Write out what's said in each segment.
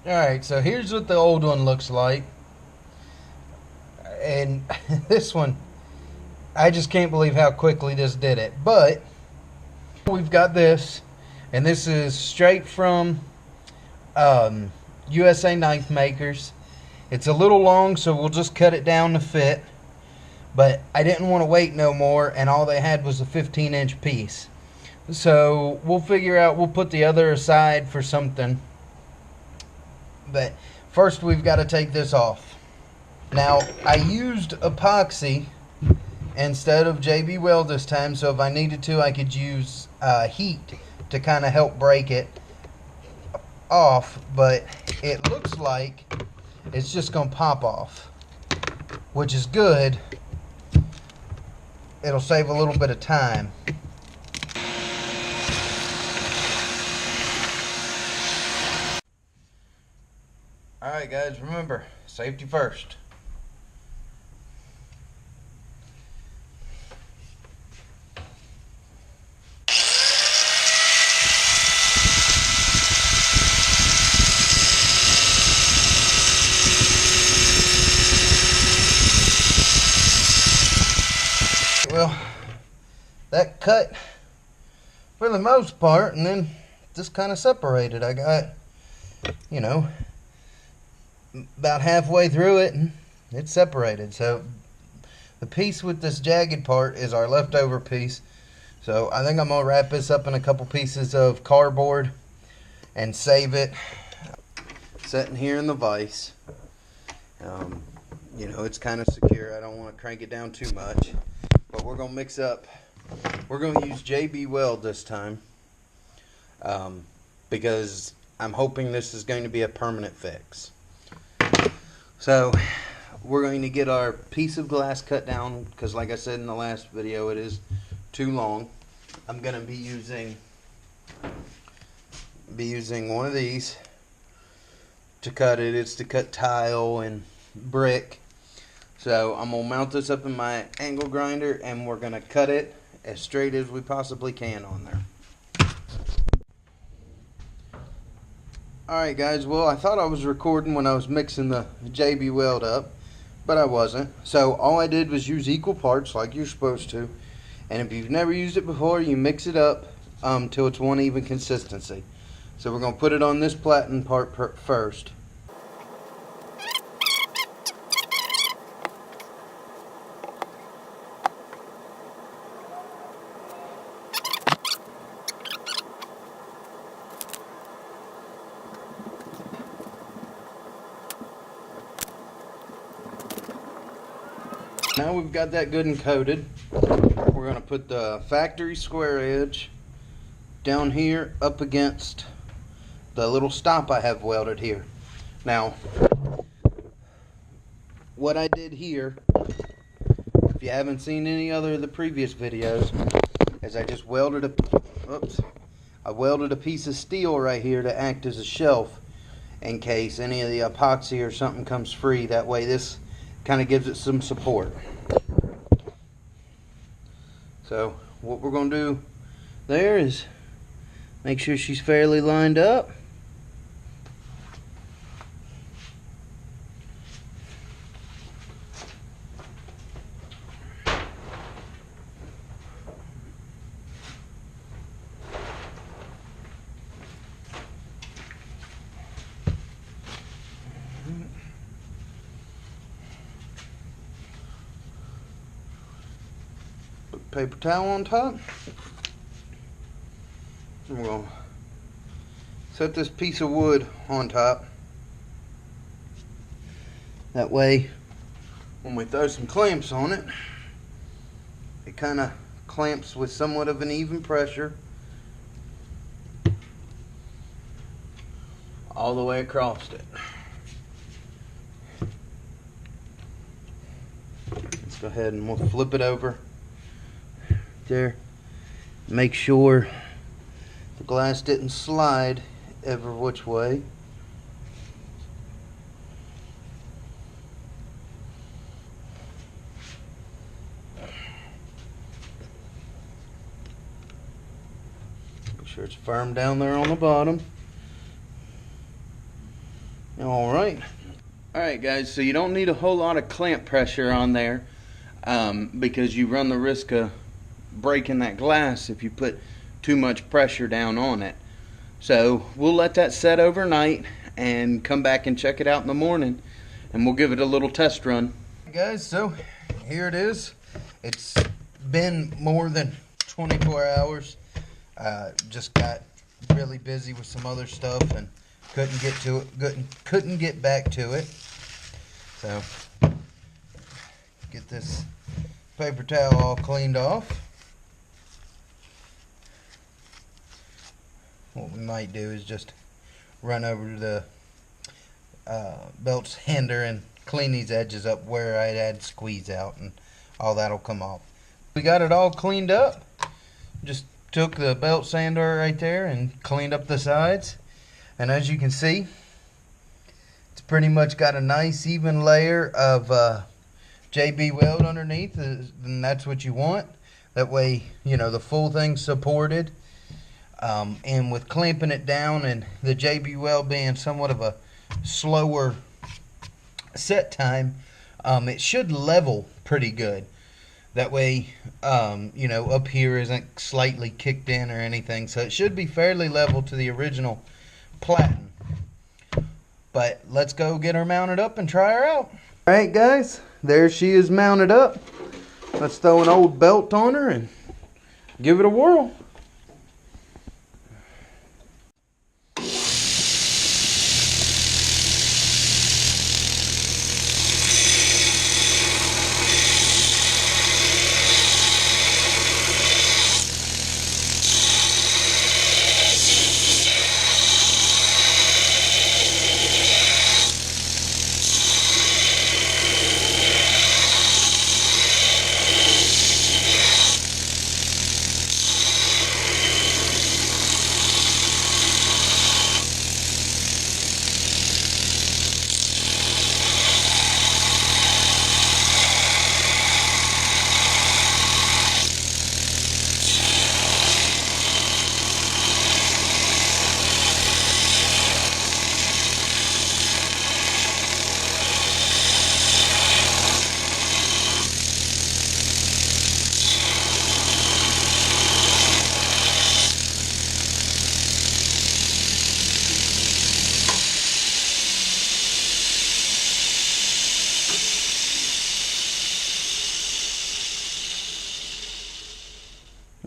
Alright, so here's what the old one looks like. And this one, I just can't believe how quickly this did it. But we've got this, and this is straight from USA Knife Makers. It's a little long, so we'll just cut it down to fit. But I didn't want to wait no more, and all they had was a 15-inch piece. So we'll figure out, we'll put the other aside for something. But first we've got to take this off. Now, I used epoxy instead of JB Weld this time, so if I needed to, I could use heat to kind of help break it off, but it looks like it's just going to pop off, which is good. It'll save a little bit of time. Alright guys, remember, safety first. Well, that cut for the most part, and then just kind of separated. I got, you know, about halfway through it, and it's separated. So the piece with this jagged part is our leftover piece. So I think I'm gonna wrap this up in a couple pieces of cardboard and save it. Sitting here in the vise. You know, it's kind of secure. I don't want to crank it down too much. But we're going to mix up. We're going to use JB Weld this time. Because I'm hoping this is going to be a permanent fix. So, we're going to get our piece of glass cut down. Because like I said in the last video, it is too long. I'm going to be using one of these to cut it. It's to cut tile and brick. So I'm going to mount this up in my angle grinder, and we're going to cut it as straight as we possibly can on there. Alright guys, well I thought I was recording when I was mixing the JB Weld up, but I wasn't. So all I did was use equal parts like you're supposed to. And if you've never used it before, you mix it up till it's one even consistency. So we're going to put it on this platen part first. Now we've got that good and coated, we're going to put the factory square edge down here up against the little stop I have welded here. Now, what I did here, if you haven't seen any other of the previous videos, is I just welded a piece of steel right here to act as a shelf in case any of the epoxy or something comes free. That way this kind of gives it some support. So what we're going to do there is make sure she's fairly lined up. Put paper towel on top. And we're going to set this piece of wood on top. That way, when we throw some clamps on it, it kind of clamps with somewhat of an even pressure all the way across it. Let's go ahead and we'll flip it over there. Make sure the glass didn't slide every which way. Make sure it's firm down there on the bottom. Alright. Alright guys, so you don't need a whole lot of clamp pressure on there because you run the risk of breaking that glass if you put too much pressure down on it. So we'll let that set overnight and come back and check it out in the morning, and we'll give it a little test run. Guys, so here it is. It's been more than 24 hours. Just got really busy with some other stuff and couldn't get to it. Couldn't get back to it. So get this paper towel all cleaned off. What we might do is just run over to the belt sander and clean these edges up where I had squeeze out, and all that'll come off. We got it all cleaned up. Just took the belt sander right there and cleaned up the sides, and as you can see, it's pretty much got a nice even layer of JB weld underneath, and that's what you want. That way, you know, the full thing's supported. And with clamping it down and the JB weld being somewhat of a slower set time, it should level pretty good. That way, you know, up here isn't slightly kicked in or anything, so it should be fairly level to the original Platen. But let's go get her mounted up and try her out. Alright guys, there she is mounted up. Let's throw an old belt on her and give it a whirl.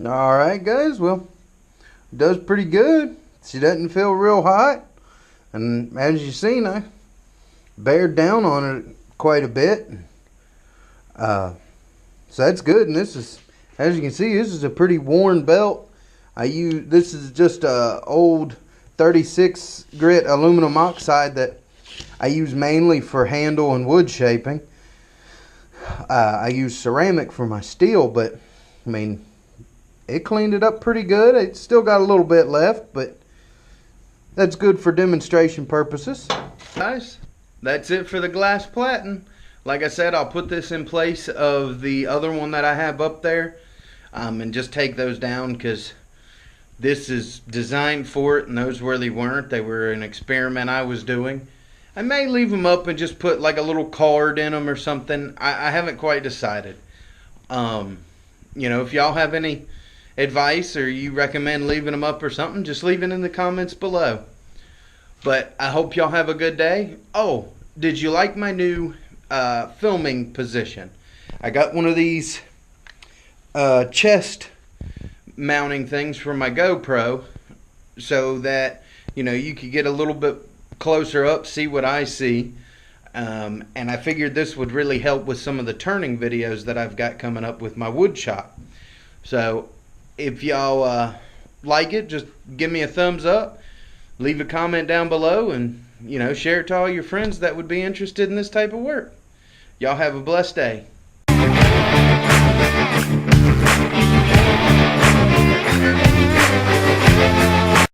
Alright guys, well, it does pretty good. She doesn't feel real hot, and as you've seen, I bared down on it quite a bit. So that's good, and this is, as you can see, this is a pretty worn belt. This is just a old 36 grit aluminum oxide that I use mainly for handle and wood shaping. I use ceramic for my steel, but I mean, it cleaned it up pretty good. It's still got a little bit left, but that's good for demonstration purposes. Guys, that's it for the glass Platen. Like I said, I'll put this in place of the other one that I have up there, and just take those down because this is designed for it and those really weren't. They were an experiment I was doing. I may leave them up and just put like a little card in them or something. I haven't quite decided. You know, if y'all have any advice or you recommend leaving them up or something, just leave it in the comments below. But I hope y'all have a good day. Oh, did you like my new filming position? I got one of these chest mounting things for my GoPro so that, you know, you could get a little bit closer up, see what I see. And I figured this would really help with some of the turning videos that I've got coming up with my wood shop. So if y'all like it, just give me a thumbs up, leave a comment down below, and, you know, share it to all your friends that would be interested in this type of work. Y'all have a blessed day.